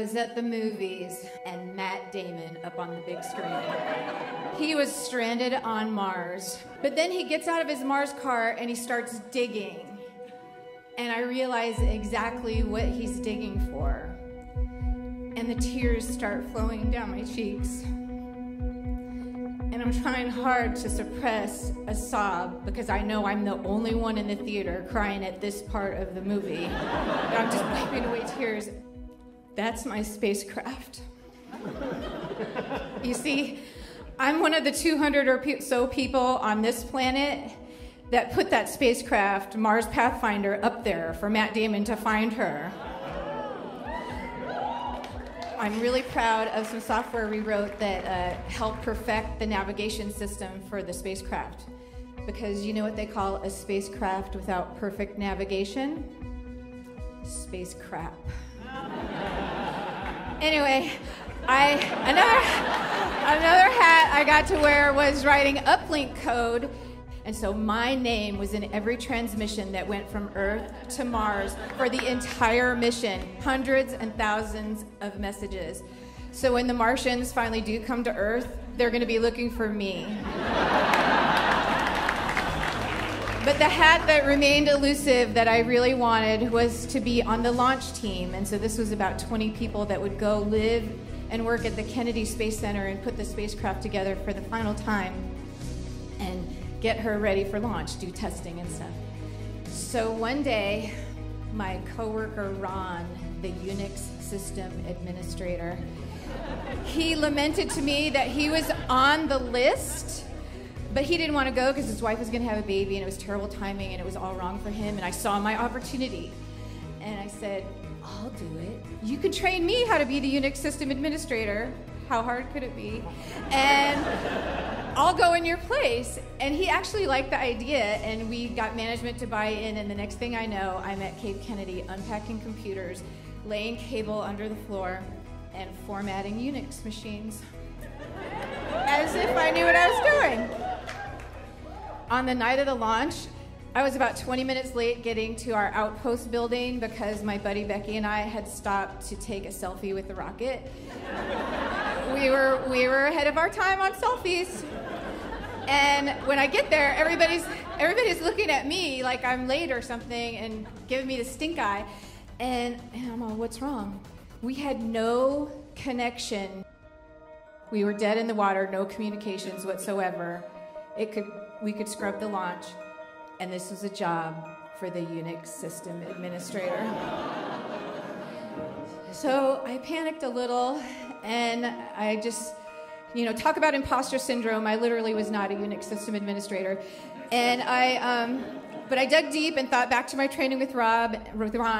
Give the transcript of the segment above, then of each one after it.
was at the movies and Matt Damon up on the big screen. He was stranded on Mars. But then he gets out of his Mars car and he starts digging. And I realize exactly what he's digging for. And the tears start flowing down my cheeks. And I'm trying hard to suppress a sob because I know I'm the only one in the theater crying at this part of the movie. And I'm just wiping away tears. That's my spacecraft. You see, I'm one of the 200 or so people on this planet that put that spacecraft, Mars Pathfinder, up there for Matt Damon to find her. I'm really proud of some software we wrote that helped perfect the navigation system for the spacecraft. Because you know what they call a spacecraft without perfect navigation? Space crap. Anyway, another hat I got to wear was writing uplink code. And so my name was in every transmission that went from Earth to Mars for the entire mission, hundreds and thousands of messages. So when the Martians finally do come to Earth, they're going to be looking for me. But the hat that remained elusive that I really wanted was to be on the launch team. And so this was about 20 people that would go live and work at the Kennedy Space Center and put the spacecraft together for the final time and get her ready for launch, do testing and stuff. So one day, my coworker Ron, the Unix system administrator, he lamented to me that he was on the list, but he didn't want to go because his wife was going to have a baby and it was terrible timing and it was all wrong for him, and I saw my opportunity. And I said, I'll do it. You can train me how to be the Unix system administrator. How hard could it be? And I'll go in your place. And he actually liked the idea, and we got management to buy in, and the next thing I know, I'm at Cape Kennedy unpacking computers, laying cable under the floor, and formatting Unix machines. As if I knew what I was doing. On the night of the launch, I was about 20 minutes late getting to our outpost building because my buddy Becky and I had stopped to take a selfie with the rocket. We were ahead of our time on selfies. And when I get there, everybody's looking at me like I'm late or something and giving me the stink eye. And I'm all, what's wrong? We had no connection. We were dead in the water, no communications whatsoever. We could scrub the launch. And this was a job for the Unix system administrator. So I panicked a little, and I just, talk about imposter syndrome. I literally was not a Unix system administrator. And but I dug deep and thought back to my training with Ron,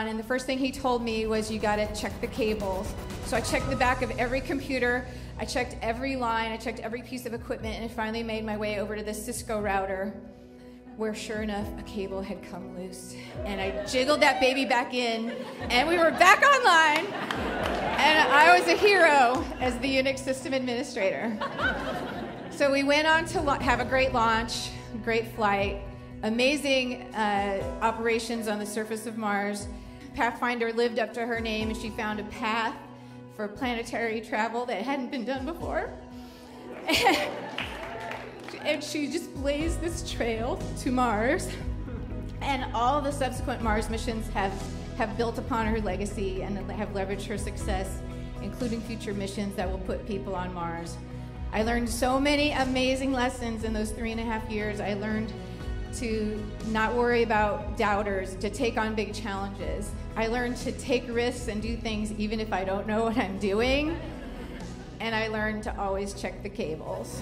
and the first thing he told me was, you gotta check the cables. So I checked the back of every computer, I checked every line, I checked every piece of equipment, and finally made my way over to the Cisco router, where sure enough, a cable had come loose. And I jiggled that baby back in, and we were back online. And I was a hero as the Unix system administrator. So we went on to have a great launch, great flight, amazing operations on the surface of Mars. Pathfinder lived up to her name, and she found a path for planetary travel that hadn't been done before. And she just blazed this trail to Mars. And all the subsequent Mars missions have built upon her legacy and have leveraged her success, including future missions that will put people on Mars. I learned so many amazing lessons in those 3.5 years. I learned to not worry about doubters, to take on big challenges. I learned to take risks and do things even if I don't know what I'm doing. And I learned to always check the cables.